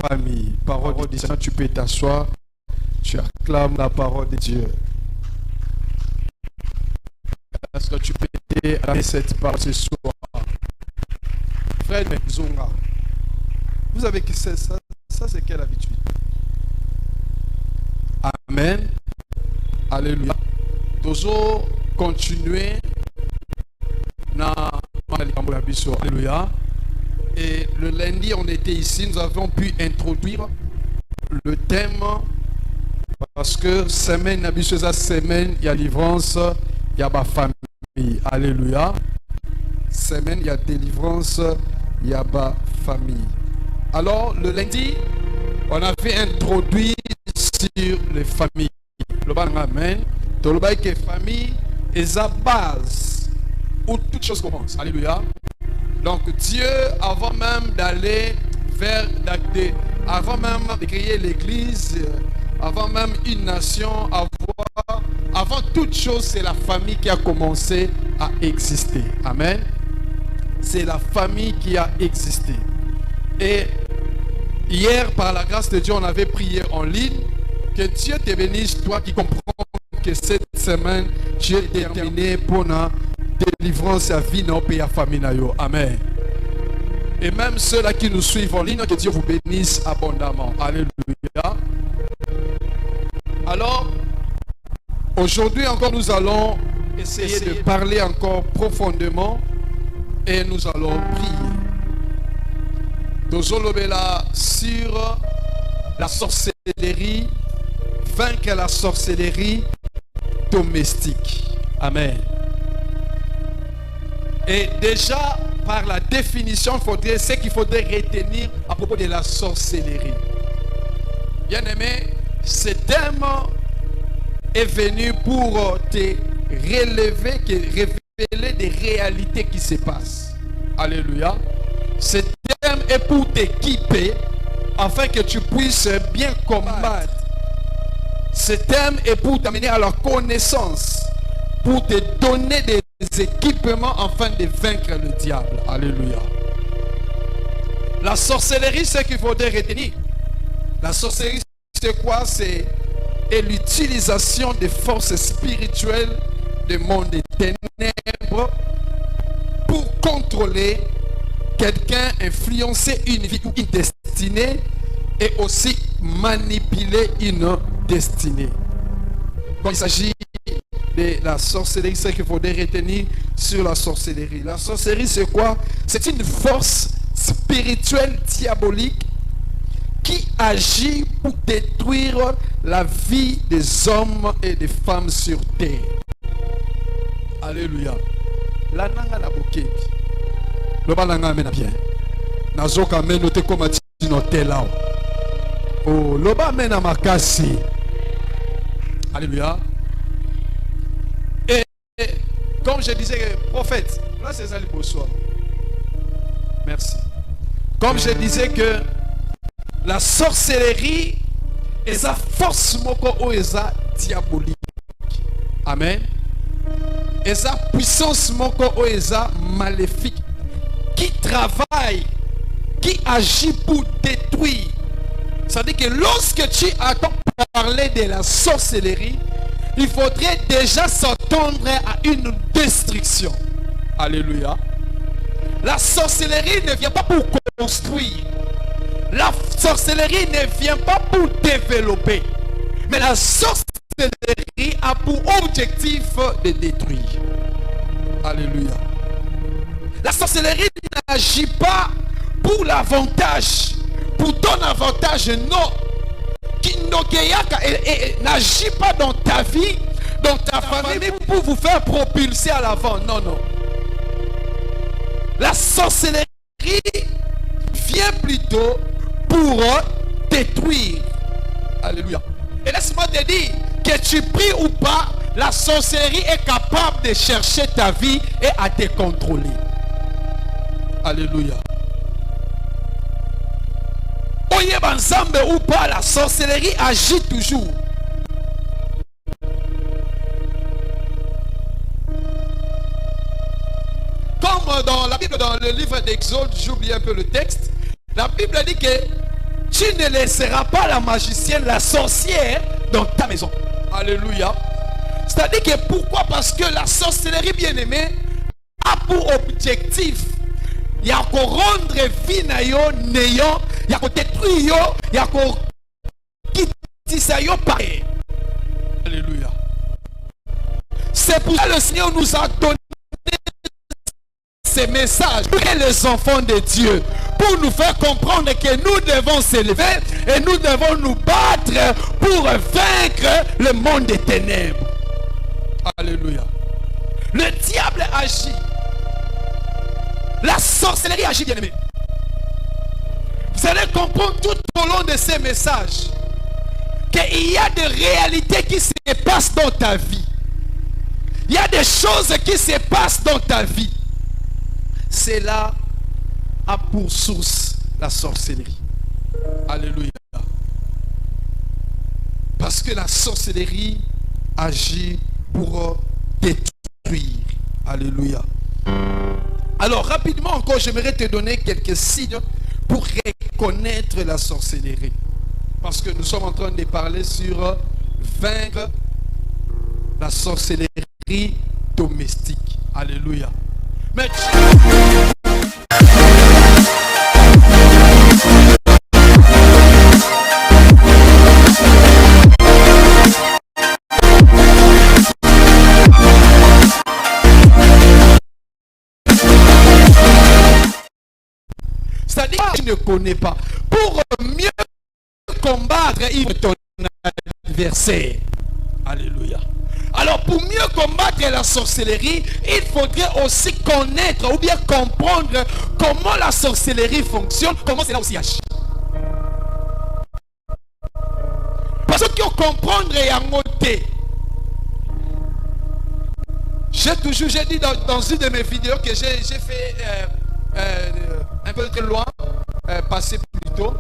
famille. Parole de Dieu, tu peux t'asseoir. Tu acclames la parole de Dieu. Est-ce que tu peux acclamer cette parole ce soir? Frère Zonga, vous avez que ça? Ça c'est quelle habitude? Amen. Alléluia. Toujours continuer Alléluia. Et le lundi, on était ici, nous avons pu introduire le thème parce que semaine, il y a délivrance, il y a ma famille. Alléluia. Semaine, il y a délivrance, il y a ma famille. Alors, le lundi, on avait introduit sur les familles. Le bon amen. Tout le bail que famille est la base où toute chose commence. Alléluia. Donc Dieu, avant même d'aller vers, avant même de créer l'église, avant même une nation, avant toute chose, c'est la famille qui a commencé à exister. Amen. C'est la famille qui a existé. Et hier, par la grâce de Dieu, on avait prié en ligne. Que Dieu te bénisse, toi qui comprends que cette semaine, tu es déterminé pour la délivrance à vie et à famille. Amen. Et même ceux-là qui nous suivent en ligne, que Dieu vous bénisse abondamment. Alléluia. Alors, aujourd'hui encore, nous allons essayer de parler encore profondément et nous allons prier. Dozolobela sur la sorcellerie, vaincre la sorcellerie domestique. Amen. Et déjà, par la définition, ce qu'il faudrait retenir à propos de la sorcellerie. Bien aimé, ce thème est venu pour te révéler des réalités qui se passent. Alléluia. Ce thème est pour t'équiper afin que tu puisses bien combattre. Ce thème est pour t'amener à la connaissance, pour te donner des équipements afin de vaincre le diable. Alléluia. La sorcellerie, c'est ce qu'il faudrait retenir. La sorcellerie, c'est quoi? C'est l'utilisation des forces spirituelles du monde des ténèbres pour contrôler quelqu'un, influencer une vie ou une destinée et aussi manipuler une destinée. Quand il s'agit de la sorcellerie, c'est qu'il faudrait retenir sur la sorcellerie. La sorcellerie, c'est quoi? C'est une force spirituelle diabolique qui agit pour détruire la vie des hommes et des femmes sur terre. Alléluia. La nanga na bokebi. Le balanga mena bien. Nazoka menote comme tu noté là. Oh, le ba mena makasi. Alléluia. Et comme je disais, prophète, là c'est ça le bonsoir. Merci. Comme je disais que la sorcellerie est sa force moko ou est sa diabolique. Amen. Et sa puissance moko ou est sa maléfique qui travaille, qui agit pour détruire. C'est-à-dire que lorsque tu entends parler de la sorcellerie, il faudrait déjà s'attendre à une destruction. Alléluia. La sorcellerie ne vient pas pour construire. La sorcellerie ne vient pas pour développer. Mais la sorcellerie a pour objectif de détruire. Alléluia. La sorcellerie n'agit pas pour l'avantage, pour ton avantage, non. Qui n'agit pas dans ta vie, dans ta famille, pour vous faire propulser à l'avant. Non, non. La sorcellerie vient plutôt pour détruire. Alléluia. Et laisse-moi te dire que tu pries ou pas, la sorcellerie est capable de chercher ta vie et à te contrôler. Alléluia. Oye banzambe ou pas, la sorcellerie agit toujours. Comme dans la Bible, dans le livre d'Exode, j'oublie un peu le texte, la Bible dit que tu ne laisseras pas la magicienne, la sorcière dans ta maison. Alléluia. C'est-à-dire que pourquoi? Parce que la sorcellerie, bien aimée, a pour objectif, il y a qu'on rendre vie na yo néant, il y a qu'on détruire yo, il y a qu'on quitter ça yo pareil. Alléluia. C'est pour ça que le Seigneur nous a donné ces messages pour les enfants de Dieu, pour nous faire comprendre que nous devons s'élever et nous devons nous battre pour vaincre le monde des ténèbres. Alléluia. Le diable agit. La sorcellerie agit, bien aimé. Vous allez comprendre tout au long de ces messages qu'il y a des réalités qui se passent dans ta vie. Il y a des choses qui se passent dans ta vie. Cela a pour source la sorcellerie. Alléluia. Parce que la sorcellerie agit pour détruire. Alléluia. Alors rapidement encore, j'aimerais te donner quelques signes pour reconnaître la sorcellerie. Parce que nous sommes en train de parler sur vaincre la sorcellerie domestique. Alléluia. Mais c'est-à-dire que tu ne connais pas. Pour mieux combattre, il faut ton adversaire. Alléluia. Alors pour mieux combattre la sorcellerie, il faudrait aussi connaître ou bien comprendre comment la sorcellerie fonctionne, comment cela aussi agit. Parce que comprendre et en noter. J'ai dit dans une de mes vidéos que j'ai fait un peu très loin, passé plus tôt.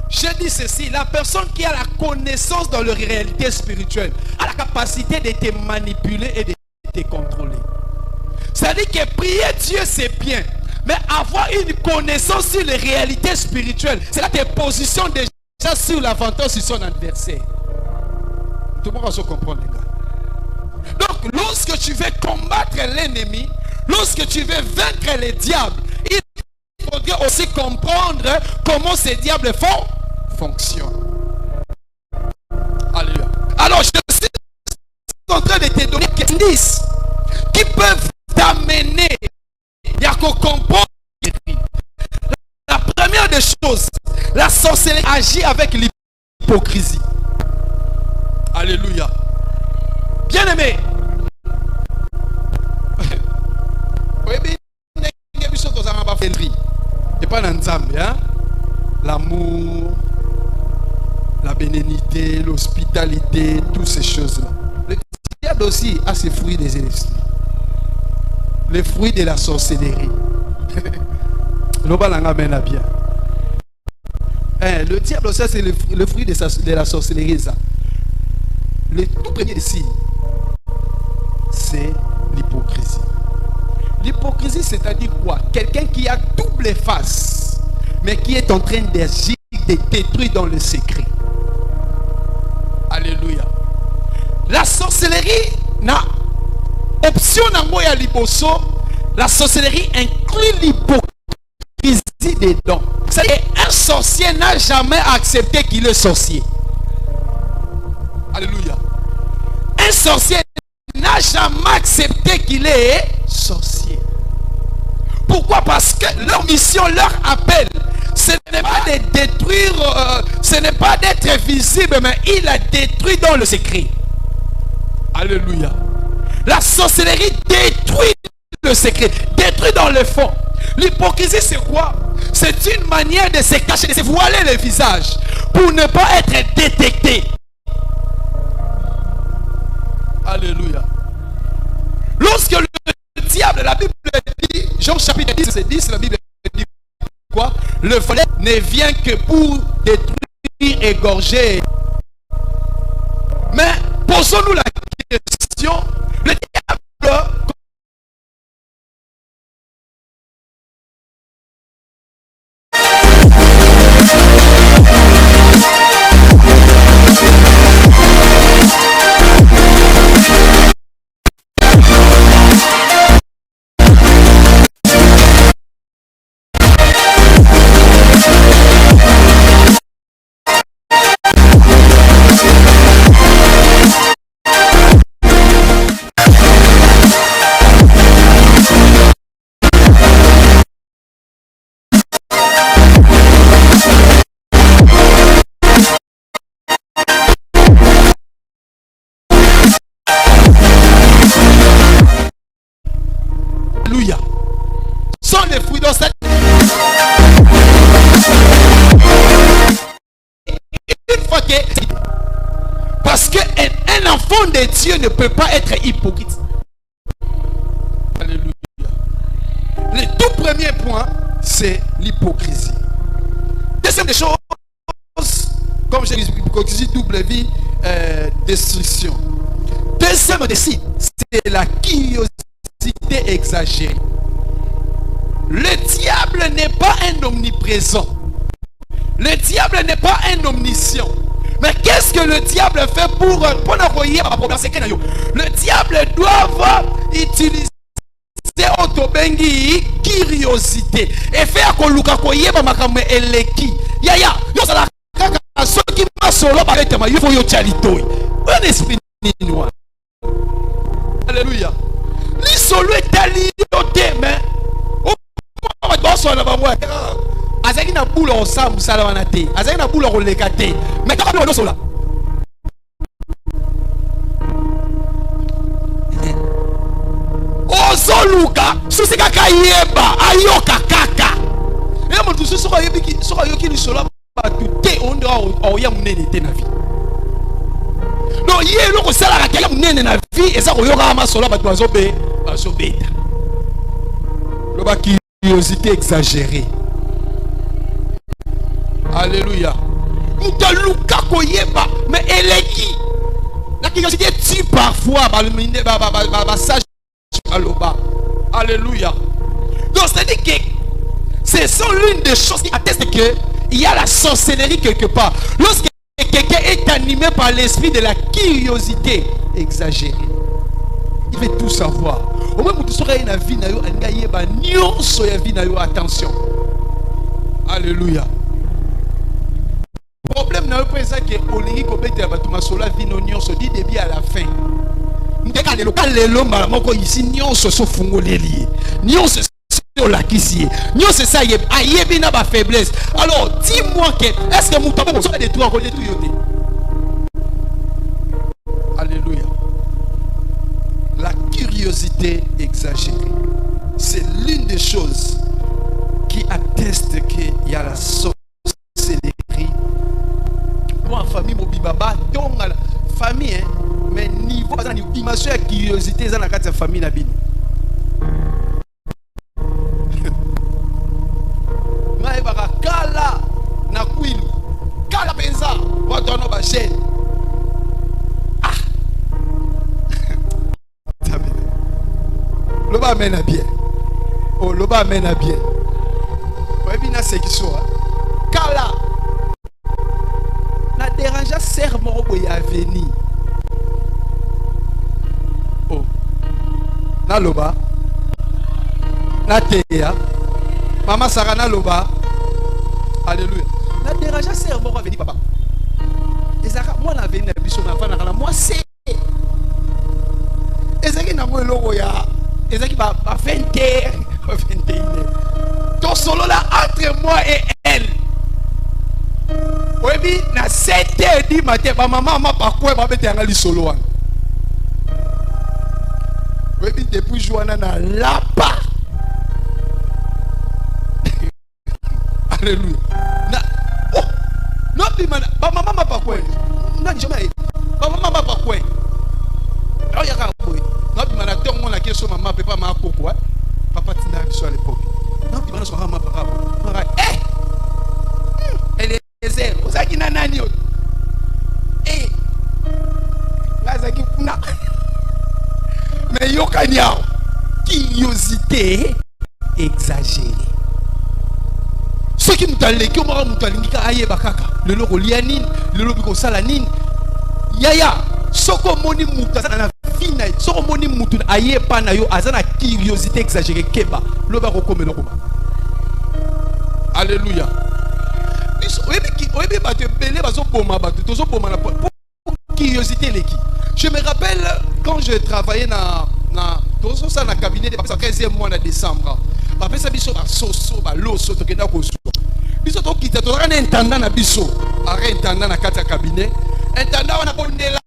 J'ai dit ceci, la personne qui a la connaissance dans leur réalité spirituelle a la capacité de te manipuler et de te contrôler. C'est-à-dire que prier Dieu c'est bien, mais avoir une connaissance sur les réalités spirituelles, c'est là que tu positionnes déjà sur l'avantage sur son adversaire. Tout le monde va se comprendre, les gars. Donc lorsque tu veux combattre l'ennemi, lorsque tu veux vaincre les diables, il faudrait aussi comprendre comment ces diables fonctionnent. Alléluia. Alors je suis en train de te donner quelques indices qui peuvent t'amener à comprendre. La première des choses, la sorcellerie agit avec l'hypocrisie. Alléluia. Bien aimé. Et pas l'ensemble, hein? L'amour, la bénignité, l'hospitalité, toutes ces choses-là. Le diable aussi a ses fruits des esprits. Les fruits de la sorcellerie. Bien. Le diable aussi, c'est le fruit de la sorcellerie. Ça. Le tout premier des signes, c'est l'hypocrisie. L'hypocrisie, c'est-à-dire quoi? Quelqu'un qui a double face, mais qui est en train d'agir, de détruire dans le secret. Alléluia. La sorcellerie n'a option à moi à liboso. La sorcellerie inclut l'hypocrisie dedans. C'est-à-dire qu'un sorcier n'a jamais accepté qu'il est sorcier. Alléluia. Un sorcier n'a jamais accepté qu'il est sorcier. Pourquoi? Parce que leur mission, leur appel, ce n'est pas de détruire, ce n'est pas d'être visible, mais il a détruit dans le secret. Alléluia. La sorcellerie détruit le secret, détruit dans le fond. L'hypocrisie, c'est quoi? C'est une manière de se cacher, de se voiler le visage pour ne pas être détecté. Alléluia. Lorsque le diable, la Bible dit, Jean chapitre 10, c'est 10, la Bible dit quoi? Le volet ne vient que pour détruire, égorger. Mais posons-nous la question, le diable, nom de Dieu ne peut pas être hypocrite. Alléluia. Le tout premier point, c'est l'hypocrisie. Deuxième des choses, comme j'ai dit, l'hypocrisie double vie, destruction. Deuxième des signes, c'est la curiosité exagérée. Le diable n'est pas un omniprésent. Le diable n'est pas un omniscient. Mais qu'est-ce que le diable fait pour envoyer ma problème? C'est que le diable doit utiliser autobengi curiosité et faire que luka koyeba makambo eleki. Yaya, yo sala kaka soki masolo ba etema yo yo chalitoy. On esprit noir. Alléluia. Li solo etali yote mais o ba so na ba moi. Azaki na boule au sam salawana te. Azaki na boule au lekate. Mais quand on so là. Ozoluka susi kaka yeba ayoka kaka. Et mon tout ce sera yebi sera yoki ni sola ba tuté on doit ya munene te na vie. Non yé loko sala ka kala munene na vie et ça ko yoka ma sola ba tozobe ba sobeta. Le ba curiosité exagérée. Alléluia. Mutaluka koyeba mais eleki. La curiosité tue parfois ba sage. Alléluia. Donc c'est-à-dire que ce sont l'une des choses qui attestent qu'il y a la sorcellerie quelque part. Lorsque quelqu'un est animé par l'esprit de la curiosité exagérée, il veut tout savoir. Au moins, tu seras une vie attention. Alléluia. Le problème n'est pas ça que Olingi Kobete Abatumasola vie non se dit début à la fin. Ici, nous sommes fungoleli. Nous sommes lakisi. Nous sommes ça yebina ba faiblesse. Alors, dis-moi que est-ce que nous avons besoin de toi en tout. Alléluia. La curiosité exagérée, c'est l'une des choses qui atteste qu'il y a la sorcellerie. Moi, en famille, mon bibaba, donc la famille, hein. Mais niveau de dimension de curiosité dans la famille nabino. Na ebaka kala na kwilu. Kala penza watu no ba chaîne. Ah. Le ba mena bien. Oh le ba mena bien. Ouais bina c'est qui soit. Kala. Na dérange serment pour y venir. Naloba Nateya Maman Sarah Naloba. Alléluia. Na dérange serment va venir papa. Ezaka moi na venir biso na fana kana moi c'est ezaki na moi logo ya ezaki ba 20h 21h. Ton solo là entre moi et elle. Obi na 7h du matin ba maman ma pa quoi ba bete ngali solo wana. Oui, depuis Joana na lapa. Alléluia. Oh, non, maman m'a pas quoi. Non, jamais. Maman m'a pas quoi. Alors, il y a un peu. Non, puis maman, tout le monde a question maman, papa m'a quoi. Papa tina sur à l'époque. Non, puis maman, maman papa. Eh, elle est zéro. Vous avez dit nanani. Eh, là, ça qui na. Mais yokanya, curiosité exagérée. Ce qui nous a légué, nous a légué aye bakaka. Le logo lianine, le logo salanine. Yaya, soko moni muta na fina, soko moni mutu aye pana yo azana curiosité exagérée keba. Le ba kokome lo koma. Alléluia. Oyebi ba te belé ba zo poma ba te zo poma na curiosité leki. Je me rappelle quand je travaillais dans le cabinet de 15e mois de décembre. Papa ça biso ba soso ba loso to kenda ko so. Biso to kita to ran intendant na biso. Arrêt intendant na kata cabinet. Intendant on a bondela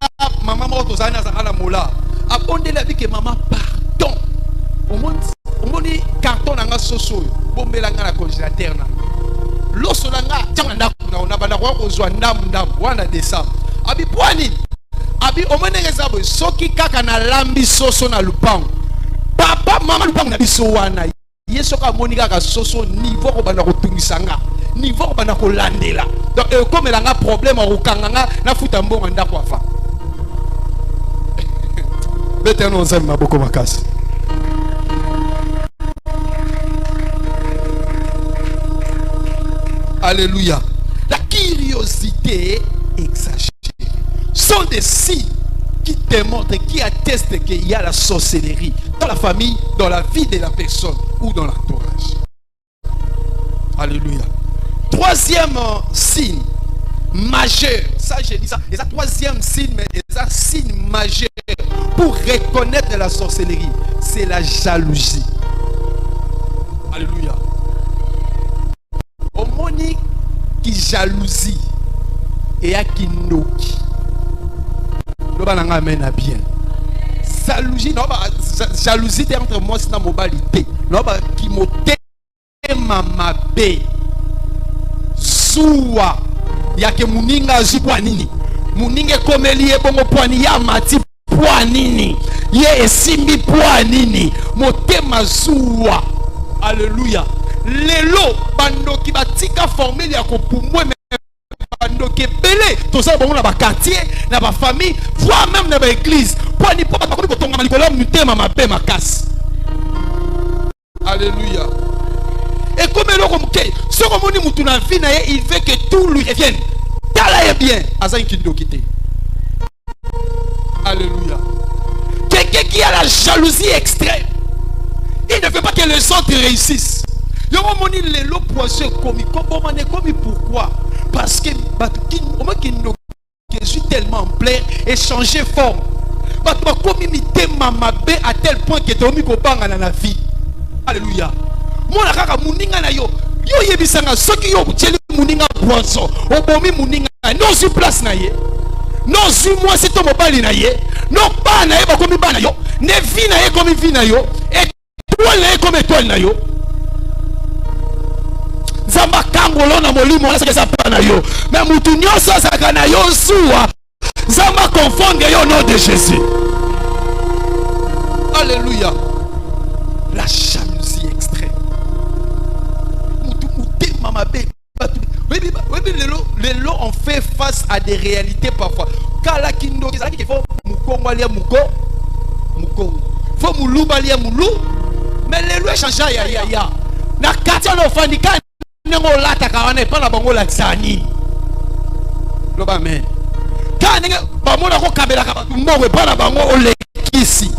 maman mo to zana za mola. A bondela bi que maman pardon. Au monde carton na soso. Bombela nga na congélateur na. Loso na nga tanga na banda ko zo ndam wana décembre. Abi poani Abi omeneza bo soki kaka na lambi soso na lupango. Papa mama lupango na biso wana. Yeso ka monika ka soso niveau ko bana ko tungisanga. Niveau ko bana ko landela. Donc comme elle a un problème au kanganga na futa mbongo ndako afa. Bete no nzambe maboko makasi. Alléluia. La curiosité exagérée sont des signes qui démontrent, qui attestent qu'il y a la sorcellerie dans la famille, dans la vie de la personne ou dans l'entourage. Alléluia. Troisième signe majeur, ça j'ai dit ça, et ça troisième signe, mais ça signe majeur pour reconnaître la sorcellerie, c'est la jalousie. Alléluia. Homonique qui jalousie et à qui noki. Le bananga amène à bien. Jalousie entre moi c'est la mobilité. Non bah qui m'ôte ma bé. Soua. Ya ke muninga zipwa nini. Muninge komeli e bongo poani ya mati poanini. Ye esimbi poanini. Motema soua. Alléluia. Lelo bando ki batika formule ya kopumwe bando ke belé tout ça bon na ba quartier na ba famille voire même na ba église poani po ba ko tonga malikolo mutema mabe makasi. Alléluia. Et comme le remuke ce que moni mutu na vie na ye il veut que tout lui revienne. Tala est bien asa kindo kité. Alléluia. Quelqu'un qui a la jalousie extrême, il ne veut pas que les autres réussissent. Le moni lelo poisson comme pourquoi? Parce que je suis tellement en plein et changer forme. À tel point que tu as dans la vie. Alléluia. Moi, yo yebisanga soki yo teli muninga poisson. Obomi muninga non sur place na ye. Non sur moi c'est ton mobile na ye. Non pas na ye ba komi bana yo. Ne vi na ye komi vi na yo. Et toi na ye comme étoile na yo. Zamba kangolo na molimo na sekesa pana yo. Mais mutu nyoso sakana yo suwa. Zamba confondre yo au nom de Jésus. Alléluia. La jalousie extrême. Mutu mama be. Les lots ont fait face à des réalités parfois. Kala kindo qu'il faut mukongo alia muko. Faut muluba alia mulu. Mais les lois changent ya. Na katia no fanika nengo lata kawane pa na bango la tsani. Loba amen. Ka ninga ba mona ko kabela ka mbongwe pa na bango olekisi.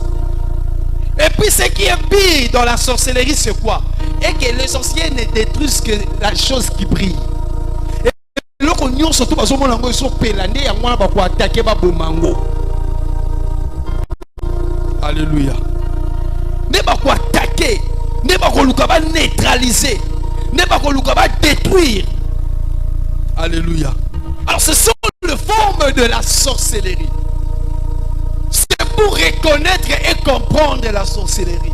Et puis ce qui est pire dans la sorcellerie c'est quoi? Et que les sorciers ne détruisent que la chose qui brille. Et loko nyon surtout bazo mona ngo so pelande ya mwana ba ko attaquer ba bomango. Alléluia. Ne ba ko attaquer, ne ba ko luka ba neutraliser. Ne pas qu'on va détruire. Alléluia. Alors ce sont les formes de la sorcellerie. C'est pour reconnaître et comprendre la sorcellerie.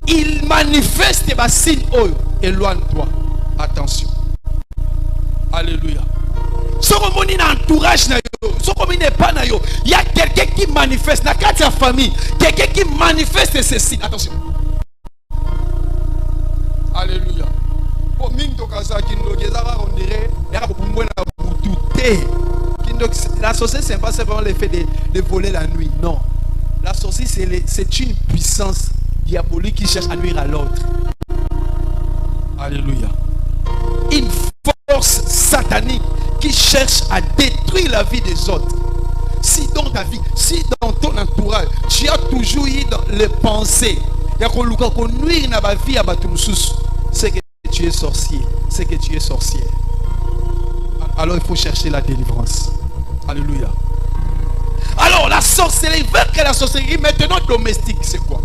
Il manifeste des signes. Éloigne-toi. Attention. Alléluia. Il y a quelqu'un qui manifeste. Dans la famille, quelqu'un qui manifeste ces signes. Attention. Alléluia. La sorcellerie, ce n'est pas simplement l'effet de voler la nuit. Non. La sorcellerie, c'est une puissance diabolique qui cherche à nuire à l'autre. Alléluia. Une force satanique qui cherche à détruire la vie des autres. Si dans ta vie, si dans ton entourage, tu as toujours eu les pensées, c'est que tu es sorcier, c'est que tu es sorcière. Alors il faut chercher la délivrance. Alléluia. Alors la sorcellerie, vaincre la sorcellerie maintenant domestique, c'est quoi?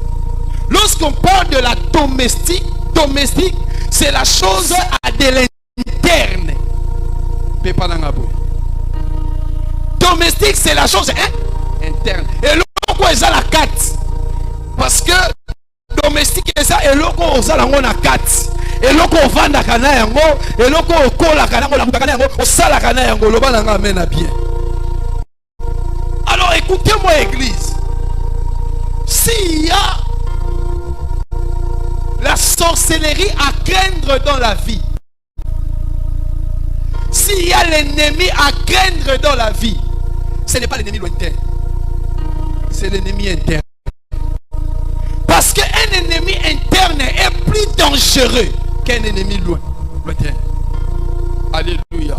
Lorsqu'on parle de la domestique, c'est la chose à de l'interne. Domestique, c'est la chose interne. Et l'autre, c'est la carte. Parce que domestique, c'est ça, et l'autre, c'est la carte. eloko ovandaka na yango, eloko okolaka nango, olakutaka na yango, osalaka na yango, loba na nga amen na bien. Alors écoutez-moi église, s'il y a la sorcellerie à craindre dans la vie, s'il y a l'ennemi à craindre dans la vie, ce n'est pas l'ennemi lointain, c'est l'ennemi interne. Parce qu'un ennemi interne est plus dangereux qu'un ennemi lointain. Alléluia.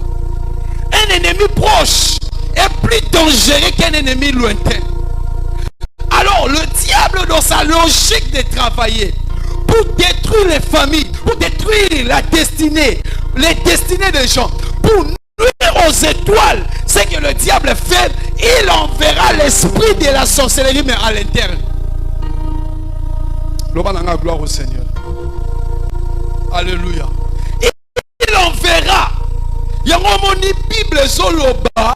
Un ennemi proche est plus dangereux qu'un ennemi lointain. Alors le diable, dans sa logique de travailler pour détruire les familles, pour détruire la destinée, les destinées des gens, pour nuire aux étoiles, c'est que le diable fait, il enverra l'esprit de la sorcellerie, mais à l'interne. Gloire au Seigneur. Alléluia. Il enverra. Il y a une Bible Zoloba.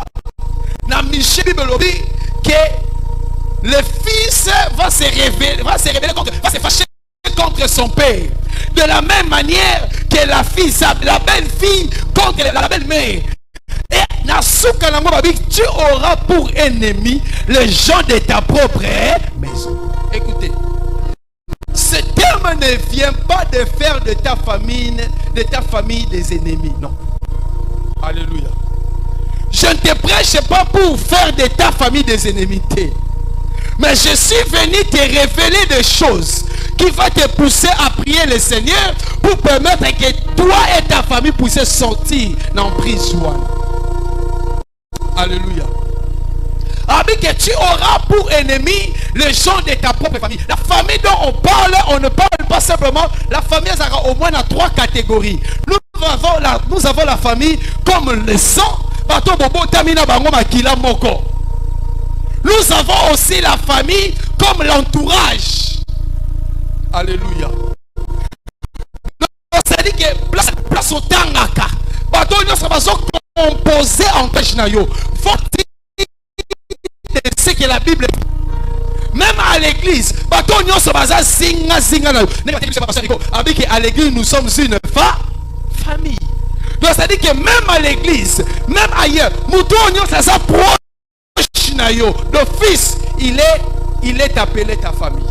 Dans Michel Bible que le fils va se révéler contre, va se fâcher contre son père. De la même manière que la fille, la belle-fille contre la belle-mère. Et tu auras pour ennemi les gens de ta propre maison. Écoutez. Ce terme ne vient pas de faire de ta famille des ennemis. Non. Alléluia. Je ne te prêche pas pour faire de ta famille des ennemis. Mais je suis venu te révéler des choses qui vont te pousser à prier le Seigneur pour permettre que toi et ta famille puissiez sortir dans la prison. Alléluia. Avec que tu auras pour ennemi les gens de ta propre famille. La famille dont on parle, on ne parle pas simplement. La famille sera au moins dans 3 catégories. Nous avons la famille comme le sang. Nous avons aussi la famille comme l'entourage. Alléluia. C'est-à-dire que place au tangaka. Nous sommes composés en Kachinayo. C'est que la Bible, même à l'église, à l'église nous sommes une famille. Donc ça dit que même à l'église, même ailleurs, le fils, il est appelé ta famille.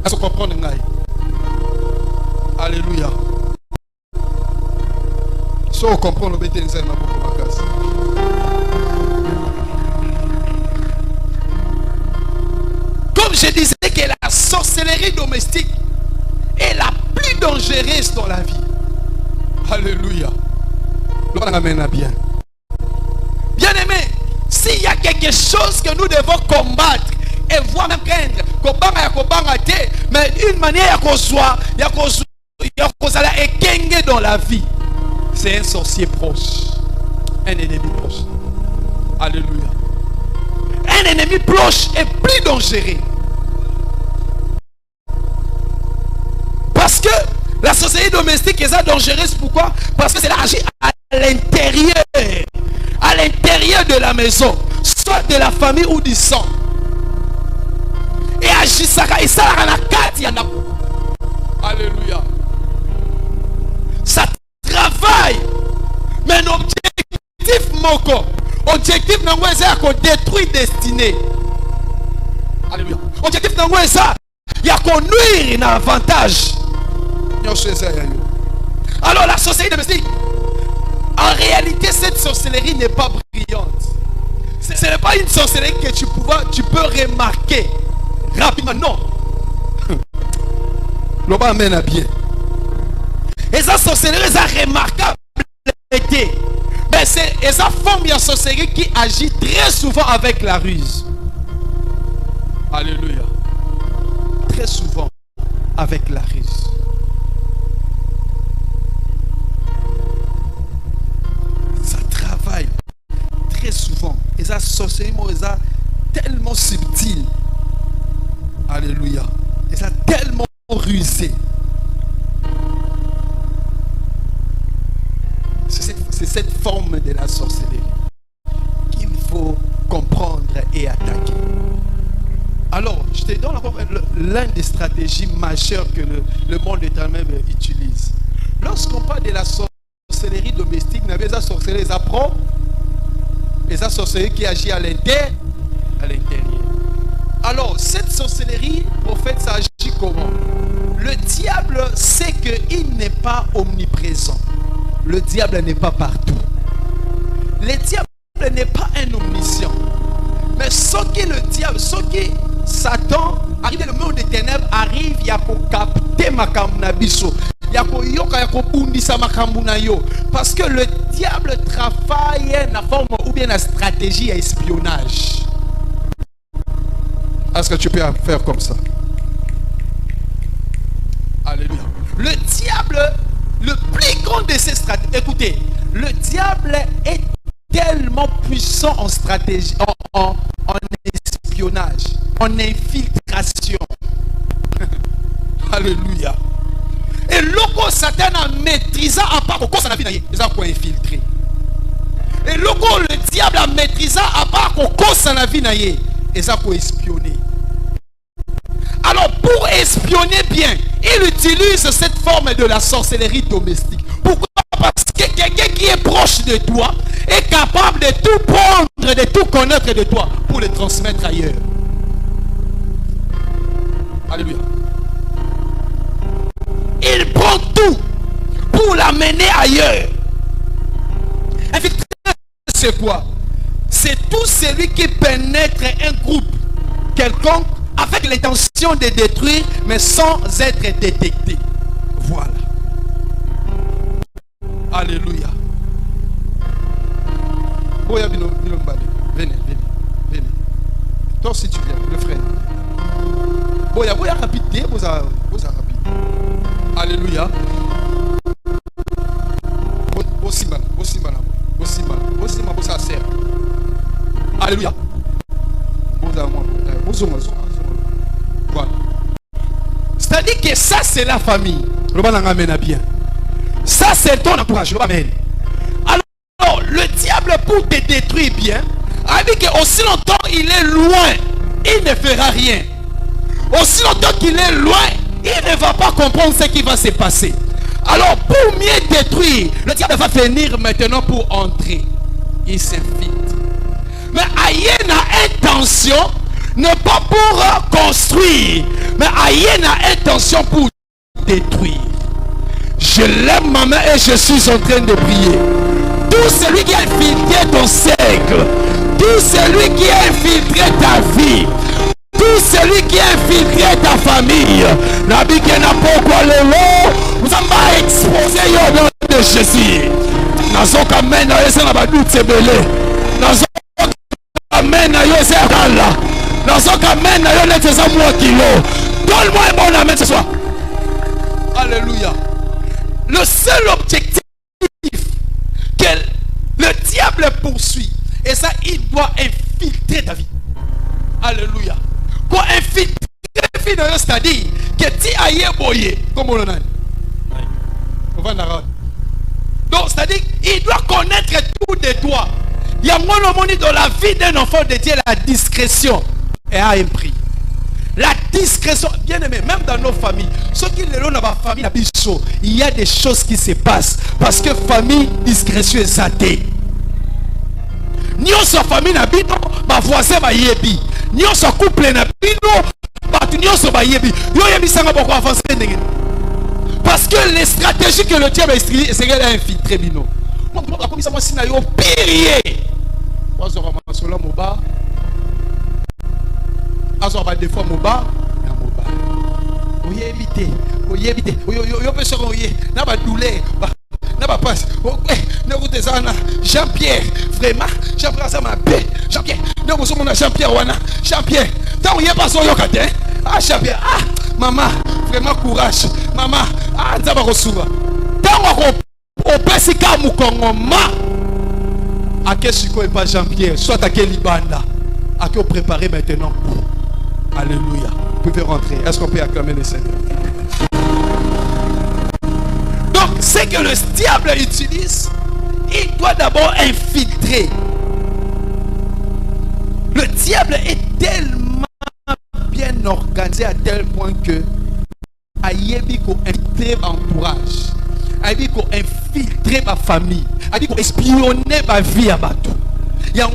Est-ce que vous comprenez? Alléluia. Si vous comprenez, vous mettez beaucoup de casse. Comme je disais que la sorcellerie domestique est la plus dangereuse dans la vie. Alléluia. Bien. Bien aimé, s'il y a quelque chose que nous devons combattre et voire même craindre, mais une manière qu'on soit, dans la vie, c'est un sorcier proche, un ennemi proche. Alléluia. Un ennemi proche est plus dangereux. Parce que la société domestique est dangereuse. Pourquoi? Parce que c'est là agit à l'intérieur. À l'intérieur de la maison. Soit de la famille ou du sang. Et agit ça. Et ça la carte. Alléluia. Ça travaille. Mais l'objectif moko. Objectif nango eza ko détruire destinée. Alléluia. Objectif nango eza ya ko nuire na avantage. Alors la sorcellerie domestique, en réalité cette sorcellerie n'est pas brillante. Ce n'est pas une sorcellerie que tu peux remarquer rapidement. Non. L'homme amène à bien. Et ça sorcellerie est remarquable. Mais c'est sa forme de sorcellerie qui agit très souvent avec la ruse. Alléluia. Très souvent avec la ruse. Ça travaille très souvent. Et ça sorcellerie est tellement subtil. Alléluia. Et ça tellement rusé. C'est cette forme de la sorcellerie qu'il faut comprendre et attaquer. Alors, je te donne encore l'une des stratégies majeures que le monde éternel utilise. Lorsqu'on parle de la sorcellerie domestique, il y a des sorcelleries et des sorcelleries qui agissent à l'intérieur. Alors, cette sorcellerie, au fait, ça agit comment? Le diable sait qu'il n'est pas omniprésent. Le diable n'est pas partout. Le diable n'est pas un omniscient. Mais ce qui le diable, ce qui Satan arrive dans le monde des ténèbres, arrive, il y a capter makamnabiso. Parce que le diable travaille dans forme ou bien la stratégie à espionnage. Est-ce que tu peux faire comme ça? Alléluia. Le diable, le plus grand de ces stratégies, écoutez, le diable est tellement puissant en stratégie, en espionnage, en infiltration. Alléluia. Et lorsque Satan a maîtrisé à part pourquoi ça n'a pas infiltré. Et lorsque le diable a maîtrisé à part pourquoi ça n'a pas espionner. Alors pour espionner bien, il utilise cette forme de la sorcellerie domestique. Pourquoi? Parce que quelqu'un qui est proche de toi est capable de tout prendre, de tout connaître de toi pour le transmettre ailleurs. Alléluia. Il prend tout pour l'amener ailleurs. Infiltrer, c'est quoi? C'est tout celui qui pénètre un groupe quelconque avec l'intention de détruire, mais sans être détecté. Voilà. Alléluia. Venez. Toi aussi tu viens, le frère. Boya rapide, rapide. Alléluia. Alléluia. Voilà. C'est-à-dire que ça c'est la famille. Bien. Ça c'est ton entourage. Alors le diable pour te détruire bien, avec que aussi longtemps il est loin, il ne fera rien. Aussi longtemps qu'il est loin, il ne va pas comprendre ce qui va se passer. Alors pour mieux détruire, le diable va venir maintenant pour entrer. Il s'infiltre. Mais ayez une intention, non pas pour construire, mais ayez une intention pour détruire. Je lève ma main et je suis en train de prier. Tout celui qui a infiltré ton siècle, tout celui qui a infiltré ta vie, tout celui qui a infiltré ta famille, n'habite n'a pas quoi le lot, vous avez exposé au nom de Jésus. Nazoka mena yese na badoute sebele. Nazoka mena yese akala. Nazoka mena yo neteza moi kilo. Donne-moi un bon amen ce soir. Alléluia. Le seul objectif que le diable poursuit, et ça il doit infiltrer ta vie. Alléluia. Quoi infiltrer, c'est-à-dire que tu ailles boyer comme on a. Donc c'est-à-dire il doit connaître tout de toi. Il y a moins dans la vie d'un enfant de Dieu, la discrétion est à un prix. La discrétion, bien aimé, même dans nos familles, ceux qui le dans ma famille, il y a des choses qui se passent parce que famille, discrétion est zatée. Ni on sa famille na bino, ma voisin va yebi. Ni on sa couple na bino, ma ni on sa va yebi. Yo yebi sanga pourquoi avancer nenge. Parce que les stratégies que le diable a essayé, c'est qu'elle a infiltré bino. Moi comme ça moi si na yo pirier. Moi zo ramasola moba. Azo ba des fois moba, na moba. Oye éviter, yo peut se royer, na ba douleur. Na ba passe. Ne vous désana Jean-Pierre, vraiment Jean-Pierre ça m'a bé. Jean-Pierre, ne vous sommes Jean-Pierre wana. Jean-Pierre, tant y a pas so yo kate. Ah Jean-Pierre, ah maman, vraiment courage. Maman, ah nzaba kosuba. Tant on pesi ka mukongoma. À quel suko et pas Jean-Pierre, soit à quel libanda. À qui on préparer maintenant. Alléluia. Vous pouvez rentrer. Est-ce qu'on peut acclamer le Seigneur? Donc, ce que le diable utilise, il doit d'abord infiltrer. Le diable est tellement bien organisé à tel point que ayebi ko infiltrer entourage, ayebi ko infiltrer ma famille, ayebi ko espionner ma vie à bateau. Il y a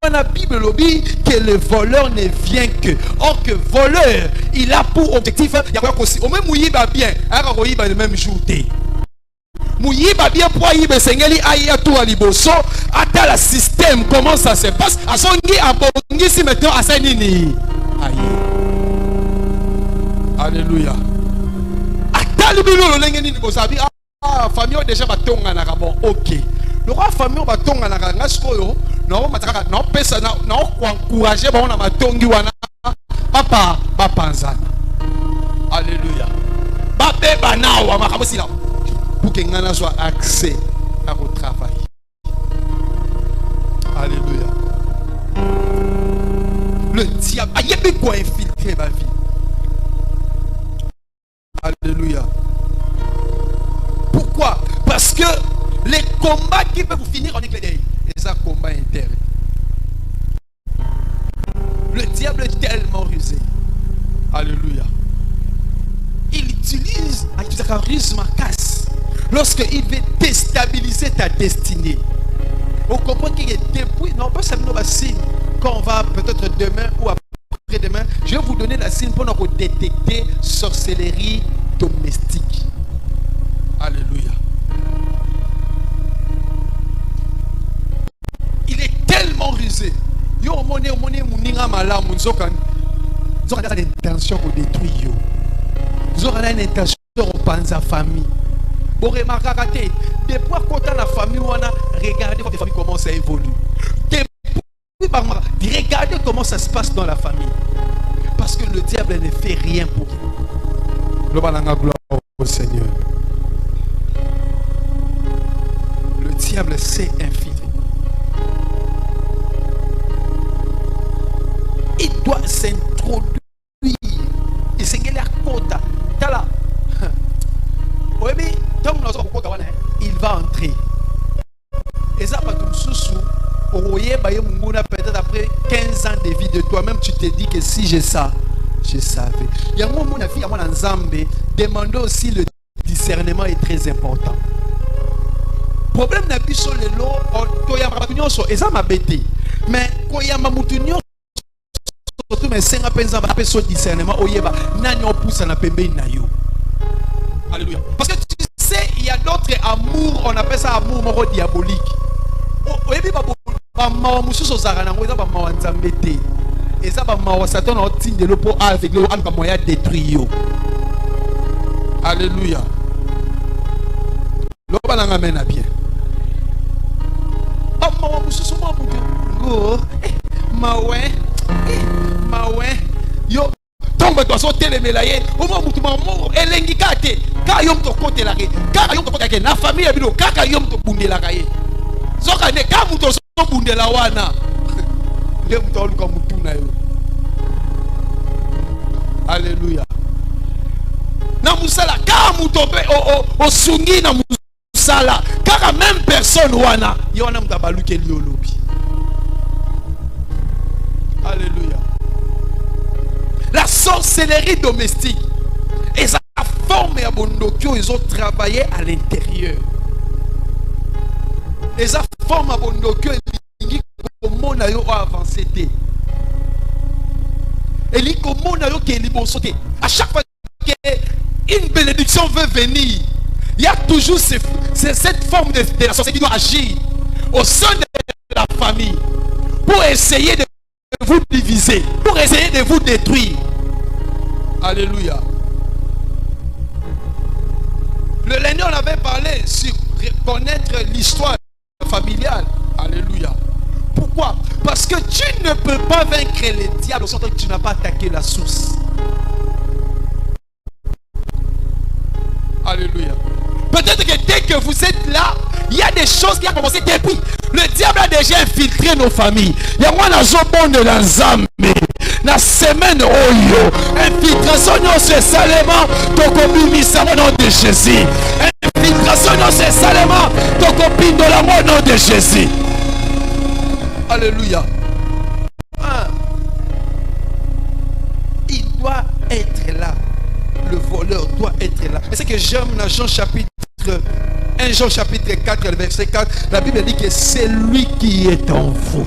la Bible dit que le voleur ne vient que. Or que voleur, il a pour objectif, il y a aussi au même mouyiba bien, il le même jour. Mouyiba bien pour y sengeli aya tout à liboso, ata la système comment ça se passe, à son ngi abongi si maintenant à nini. Aïe. Alléluia. Ata libilo lo lengeni ni bosabi ah famille déjà batonga na bon OK. Le roi famille batonga na ngaskoyo non mataka non pesa non encourager ba na matongi wana papa panzana. Alléluia. Ba beba na wa makamosila pour que ngana soit accès à votre travail. Alléluia. Le diable a yébi quoi infiltrer ma vie. Alléluia. Pourquoi? Parce que les combats qui peuvent vous finir en éclair, c'est un combat interne. Le diable est tellement rusé. Alléluia. Il utilise un charisme casse lorsqu'il veut déstabiliser ta destinée. On comprend qu'il est depuis, non pas seulement la signe, quand on va peut-être demain ou après-demain, je vais vous donner la signe pour nous détecter sorcellerie domestique. Alléluia. Il est tellement rusé. Yo moné muninga malamu nzoka. Nzoka a l'intention de détruire. Nzoka a l'intention de panza famille. Bon remarquez depuis quand la famille wana regardez votre famille comment ça évolue. Regardez comment ça se passe dans la famille. Parce que le diable ne fait rien pour vous. Le balanga gloire au Seigneur. Le diable sait infiltrer. Il doit s'introduire. Il s'engage à côté. Tala. Il va entrer. Et ça, peut-être après 15 ans de vie de toi-même, tu te dis que si j'ai ça, je savais. Il y a un moment demander aussi le discernement est très important. Problème n'a plus sur le lot, et ça m'a bêté. Mais quand il y a ma moutonio, surtout mes 5 ans, sur discernement, pousse na pembe na yo. Alléluia. Parce que tu sais, il y a d'autres amours, on appelle ça amour diabolique. Et ça, Satan a obtenu de l'eau pour avec le moyen de détruire. Alléluia. L'eau va l'amener bien. Yo, tombe toi sauter les mélaillés. Au moins, tu m'as mort. Et l'engikate. Car yom to côté la car yom to côté la famille a bilo. Car yom to bunde la cahier. Zoka ne car muto so bunde la wana. Le muto luka mutu na yo. Alléluia. Na musala car muto be o sungi na musala. Car même personne wana. Yo na mutabalu ke liolobi. Alléluia. La sorcellerie domestique et sa forme et abondokyo, ils ont travaillé à l'intérieur. Et sa forme abondokyo, ils ont avancé. Et ils ont sauté. À chaque fois qu'une bénédiction veut venir, il y a toujours cette forme de la sorcellerie qui doit agir au sein de la famille pour essayer de vous diviser, pour essayer de vous détruire. Alléluia. Le lundi, on avait parlé sur connaître l'histoire familiale. Alléluia. Pourquoi? Parce que tu ne peux pas vaincre les diables sans que tu n'as pas attaqué la source. Alléluia. Peut-être que dès que vous êtes là, il y a des choses qui ont commencé depuis. Le diable a déjà infiltré nos familles. Il y a moi dans bon de l'ensemble. La semaine oyo, infiltration c'est salement ton copine au nom de Jésus. Infiltration c'est salement ton copine de la mort au nom de Jésus. Alléluia. Il doit que j'aime dans Jean chapitre 1 Jean chapitre 4, verset 4, la Bible dit que c'est lui qui est en vous.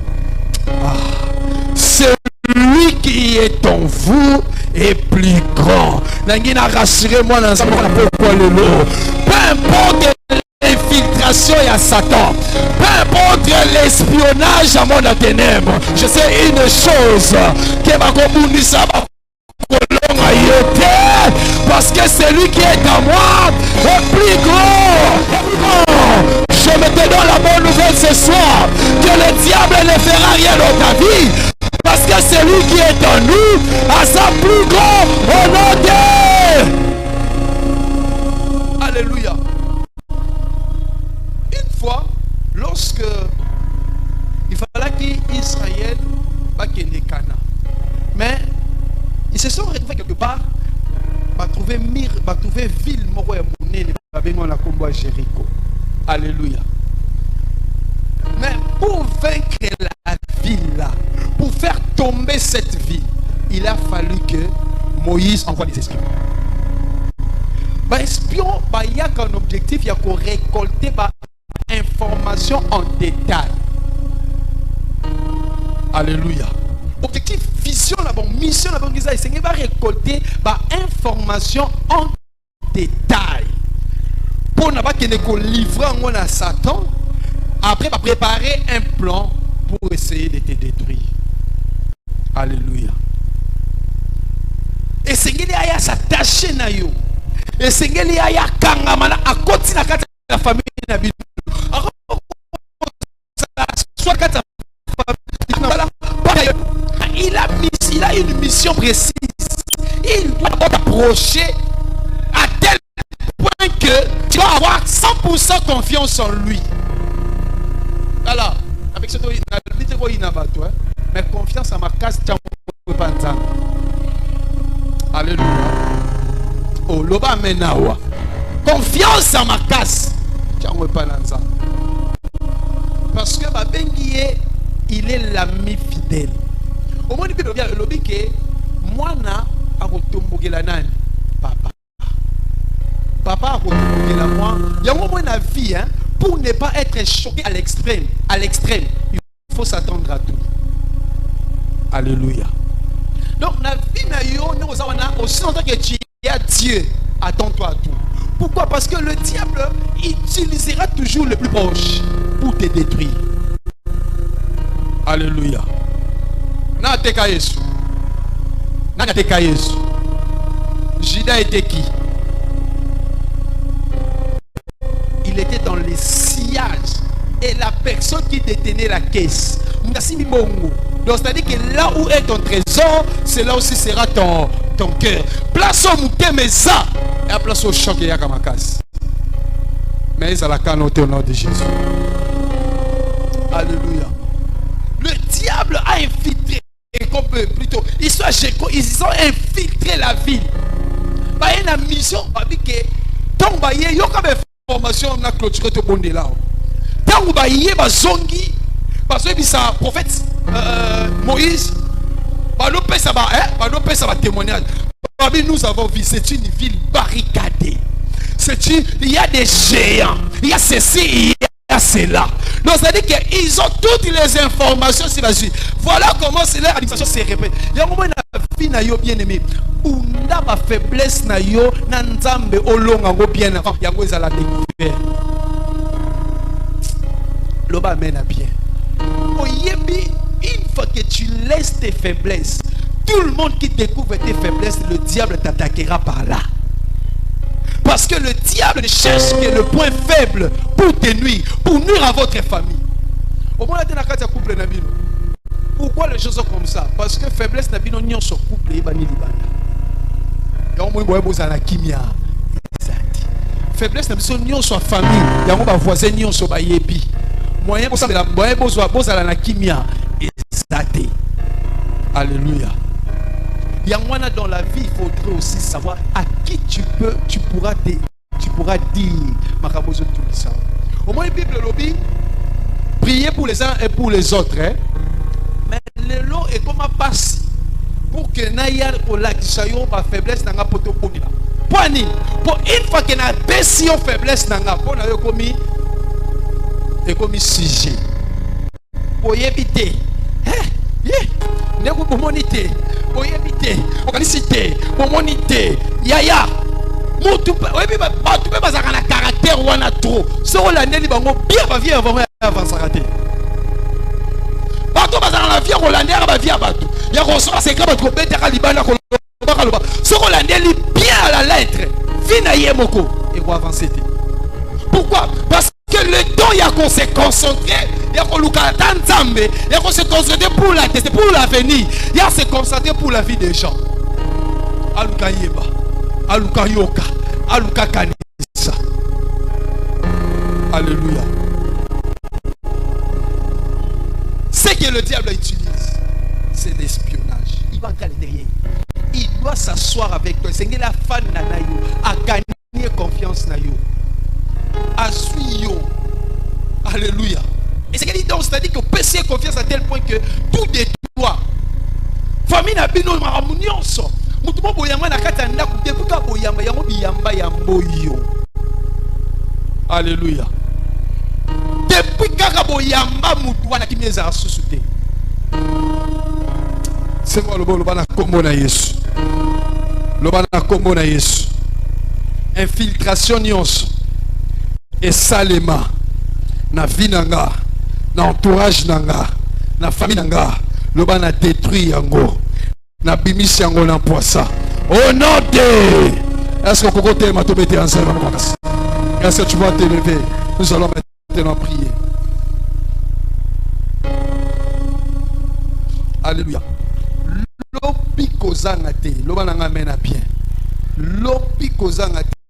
Celui qui est en vous est plus grand. Rassurez-moi dans ce peu importe l'infiltration et à Satan, peu importe l'espionnage à mon ténèbres, je sais une chose, que ma commune ça va parce que celui qui est en moi est plus grand. Je me te donne la bonne nouvelle ce soir, que le diable ne fera rien dans ta vie, parce que celui qui est en nous a sa plus grand honneur. Alléluia. Une fois, lorsque il fallait qu'Israël va quitter Cana, mais ils se sont retrouvés quelque part, va trouver ville moko ya monene ba bengo na kombo Jéricho. Alléluia. Mais pour vaincre la ville là, pour faire tomber cette ville, il a fallu que Moïse envoie des espions. Bah espion, bah il y a qu'un objectif, il y a qu'on récolter bah information en détail. Alléluia. Objectif, vision, la bonne mission, la bonne guise, c'est va récolter bah information en détail. Pour ne pas qu'il livrer à Satan, après va préparer un plan pour essayer de te détruire. Alléluia. Et c'est qu'il y a s'attacher na yo. Et c'est qu'il y a kangamana à côté de la famille na biso. Soit quatre il a une mission précise. Il doit t'approcher à tel point que tu vas avoir 100% confiance en lui. Voilà. Avec ce mais confiance en ma casse, tu n'as pas entendre. Alléluia. Oh, loba menawa. Confiance en ma casse, tu n'as pas entendre. Parce que ma benguier, il est l'ami fidèle. Au moins, il peut dire que moi, je suis nani papa. Papa a retombe moi. Il y a un moment dans la vie, hein, pour ne pas être choqué à l'extrême, il faut s'attendre à tout. Alléluia. Donc, la vie, aussi longtemps que tu es à Dieu, attends-toi à tout. Pourquoi? Parce que le diable utilisera toujours le plus proche pour te détruire. Alléluia. Judas était qui? Il était dans les sillages et la personne qui détenait la caisse. Donc c'est-à-dire que là où est ton trésor, c'est là aussi sera ton cœur. Place au mouté mais ça et à place au choc et à Kamakas. Mais ça la canote au nom de Jésus. Alléluia. Le diable a infiltré, et qu'on peut plutôt, ils ont infiltré la ville. Bah, il y a une mission, bah, que tant bah, il y a comme information, on a clôturé tout le monde là. Tant bah, il y a zongi, parce que ça, prophète Moïse, bah, ça va témoignage. Bah, nous avons vu, c'est une ville barricadée. Il y a des géants, il y a ceci, il y a cela. Donc, c'est-à-dire qu'ils ont toutes les informations sur la vie. Voilà comment l'administration se répète. Il y a un moment dans la vie, na yo bien aimé. Où n'a ma faiblesse, na yo, na nzambe, olonga, bien avant. Il y a quoi ça la découvert. L'oba mène à bien. Une fois que tu laisses tes faiblesses, tout le monde qui découvre tes faiblesses, le diable t'attaquera par là. Parce que le diable cherche que le point faible pour te nuire, pour nuire à votre famille. Au moins, la couple Nabino. Pourquoi les choses sont comme ça? Parce que faiblesse Nabino n'y a sur couple et bani libana. Il y a un peu de kimia. Faiblesse Nabino n'y a sur famille. Il y a un peu de voisin n'y a sur bayebi. Moyen pour ça, moyen pour ça la kimia. Exact. Alléluia. Il y a moins dans la vie, il faudrait aussi savoir à qui tu pourras dire Makabozo tout ça. Au moins, la Bible lobby, prier pour les uns et pour les autres. Hein? Mais le lot est comme un passe pour que Naya ou la Kishayo, ma faiblesse, n'a pas poto pour Poani, pour une fois que na baissé en faiblesse nanga, pour na yo komi et comme sujet. Pour éviter, ne vous pour moniter, pour éviter, organisité, pour moniter, yaya. Mon tout peut, oui, tu peux pas avoir un caractère ou un trop. Ce rôle là, n'est pas bien, va vivre avant ça rater. Bato bazana la vie hollandais ba vie bato ya recevoir c'est comme ko betera libana ko bakaloba ce hollandais li bien à la lettre vina yemoko et va avancer. Pourquoi? Parce que le temps il y a qu'on se concentrer, il y a qu'on lukata nzambe, il y a qu'on se concentrer pour la tête, pour l'avenir, il y a se concentrer pour la vie des gens. Aluka yeba, aluka yoka, aluka kanisa. Alléluia. Ce que le diable utilise, c'est l'espionnage. Il va regarder derrière. Il doit s'asseoir avec toi. C'est que la fan nanayo a gagné confiance nayo. A suiyo. Alléluia. Et c'est qu'il dit donc, c'est-à-dire que PC confiance à tel point que tout détruit. Famille n'a pas de harmonieuse. Mutumo boyamba na kata ndaku debuka boyamba yango biyamba yamboyo. Alléluia. Depuis kaka boyamba mutu wana kimeza asusute. C'est moi le bon le bana kombo na Yesu. Le bana kombo na Yesu. Infiltration nyonso. Et salema na vie nanga, na entourage nanga, na famille nanga, le bana détruit yango. Na bimisi yango na poissa. Au nom de... Est-ce que Kokote m'a tout mettre ensemble? Est-ce que tu vas t'élever? Nous allons maintenant prier. Alléluia. Lopi kozanga te. Loba nanga mena bien. Lopi kozanga te.